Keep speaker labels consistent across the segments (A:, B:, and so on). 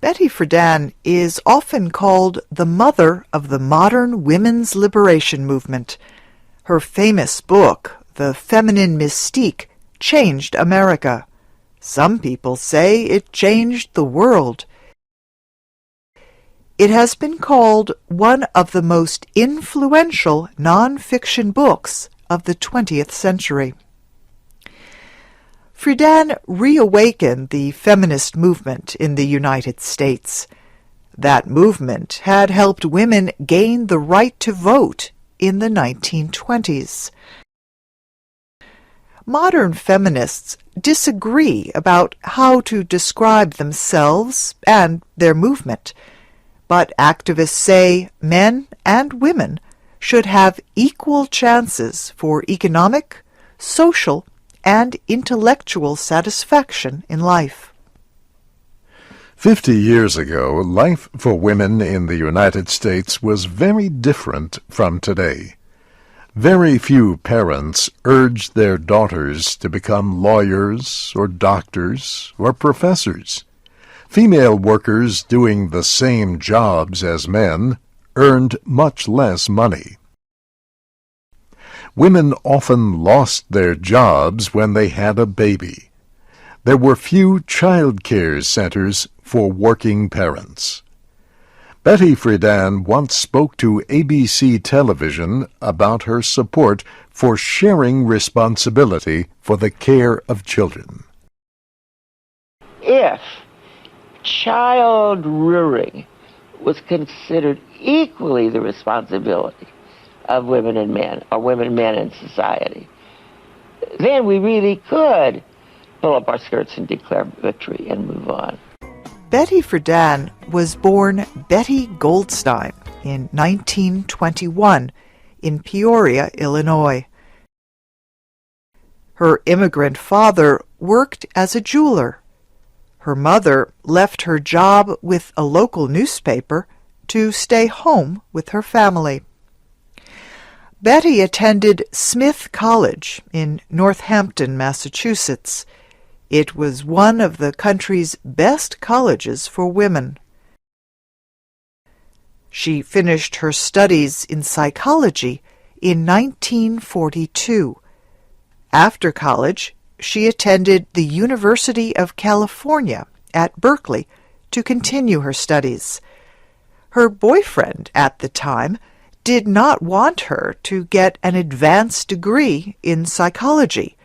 A: Betty Friedan is often called the mother of the modern women's liberation movement. Her famous book, The Feminine Mystique, changed America. Some people say it changed the world. It has been called one of the most influential nonfiction books of the 20th century. Friedan reawakened the feminist movement in the United States. That movement had helped women gain the right to vote in the 1920s. Modern feminists disagree about how to describe themselves and their movement, but activists say men and women should have equal chances for economic, social, and intellectual satisfaction in life.
B: 50 years ago, life for women in the United States was very different from today. Very few parents urged their daughters to become lawyers or doctors or professors. Female workers doing the same jobs as men earned much less money. Women often lost their jobs when they had a baby. There were few child care centers for working parents. Betty Friedan once spoke to ABC television about her support for sharing responsibility for the care of children.
C: If child rearing was considered equally the responsibility of women and men, or women and men in society, then we really could pull up our skirts and declare victory and move on.
A: Betty Friedan was born Betty Goldstein in 1921 in Peoria, Illinois. Her immigrant father worked as a jeweler. Her mother left her job with a local newspaper to stay home with her family. Betty attended Smith College in Northampton, Massachusetts. It was one of the country's best colleges for women. She finished her studies in psychology in 1942. After college, she attended the University of California at Berkeley to continue her studies. Her boyfriend at the time did not want her to get an advanced degree in psychology.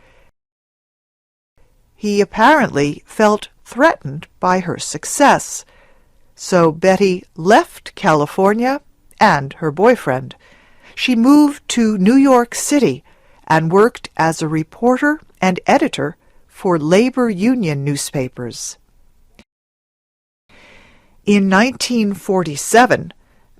A: He apparently felt threatened by her success, so Betty left California and her boyfriend. She moved to New York City and worked as a reporter and editor for labor union newspapers. In 1947,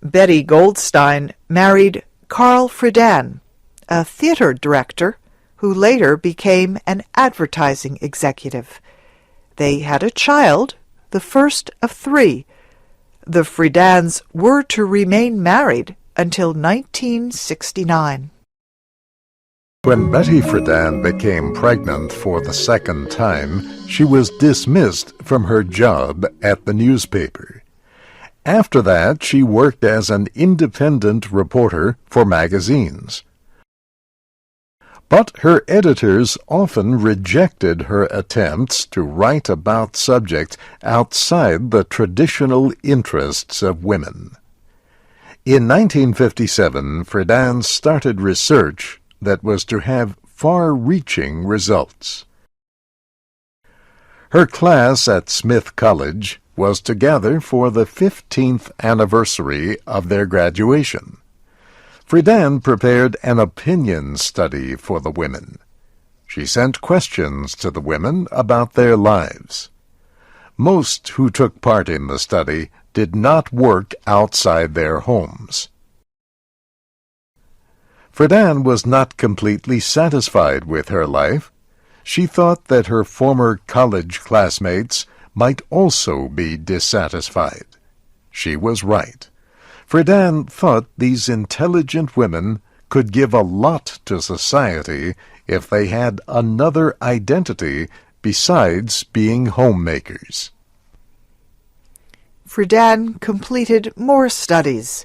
A: Betty Goldstein married Carl Friedan, a theater director who later became an advertising executive. They had a child, the first of 3. The Friedans were to remain married until 1969.
B: When Betty Friedan became pregnant for the second time, she was dismissed from her job at the newspaper. After that, she worked as an independent reporter for magazines. But her editors often rejected her attempts to write about subjects outside the traditional interests of women. In 1957, Friedan started research that was to have far-reaching results. Her class at Smith College was to gather for the 15th anniversary of their graduation. Friedan prepared an opinion study for the women. She sent questions to the women about their lives. Most who took part in the study did not work outside their homes. Friedan was not completely satisfied with her life. She thought that her former college classmates might also be dissatisfied. She was right. Friedan thought these intelligent women could give a lot to society if they had another identity besides being homemakers.
A: Friedan completed more studies.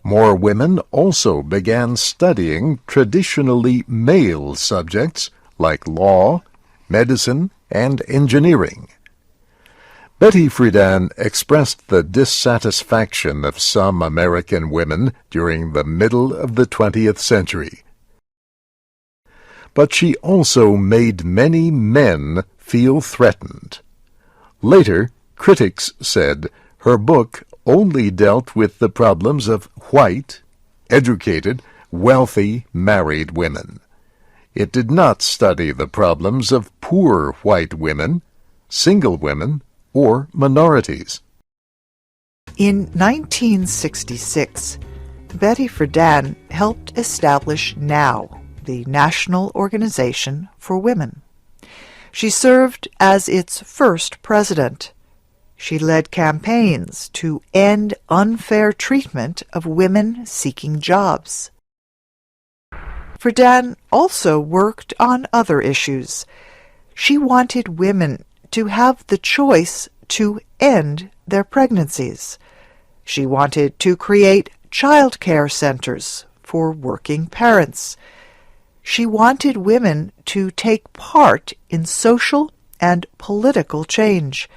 B: More women also began studying traditionally male subjects like law, medicine, and engineering. Betty Friedan expressed the dissatisfaction of some American women during the middle of the 20th century. But she also made many men feel threatened. Later, critics said her book only dealt with the problems of white, educated, wealthy, married women. It did not study the problems of poor white women, single women, or minorities.
A: In 1966, Betty Friedan helped establish NOW, the National Organization for Women. She served as its first president. She led campaigns to end unfair treatment of women seeking jobs. Friedan also worked on other issues. She wanted women to have the choice to end their pregnancies. She wanted to create child care centers for working parents. She wanted women to take part in social and political change.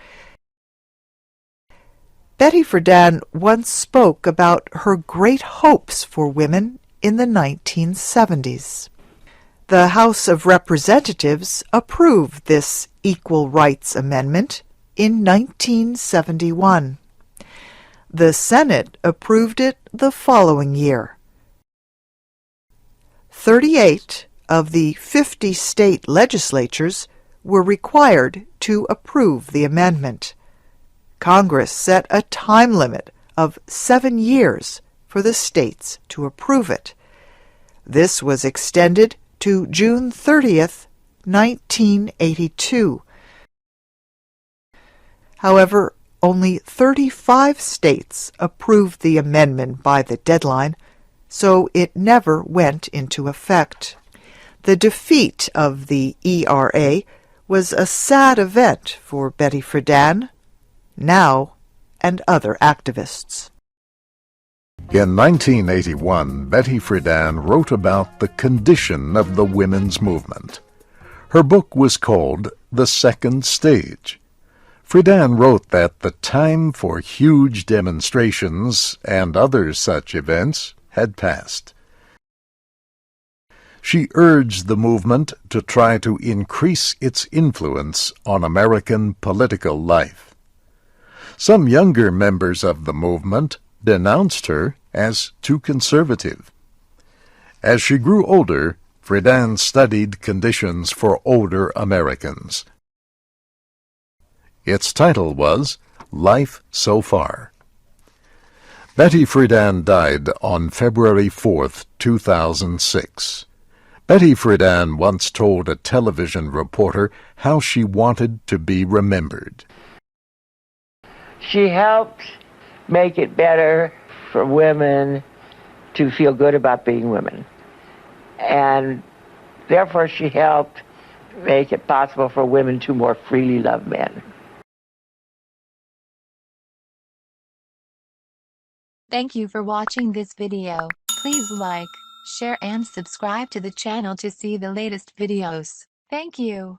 A: Betty Friedan once spoke about her great hopes for women in the 1970s. The House of Representatives approved this Equal Rights Amendment in 1971. The Senate approved it the following year. 38 of the 50 state legislatures were required to approve the amendment. Congress set a time limit of 7 years for the states to approve it. This was extended to June 30th, 1982. However, only 35 states approved the amendment by the deadline, so it never went into effect. The defeat of the ERA was a sad event for Betty Friedan, NOW, and other activists.
B: In 1981, Betty Friedan wrote about the condition of the women's movement. Her book was called The Second Stage. Friedan wrote that the time for huge demonstrations and other such events had passed. She urged the movement to try to increase its influence on American political life. Some younger members of the movement denounced her as too conservative. As she grew older, Friedan studied conditions for older Americans. Its title was Life So Far. Betty Friedan died on February 4th, 2006. Betty Friedan once told a television reporter how she wanted to be remembered.
C: She helped make it better for women to feel good about being women. And therefore she helped make it possible for women to more freely love men.
D: Thank you for watching this video. Please like, share and subscribe to the channel to see the latest videos. Thank you.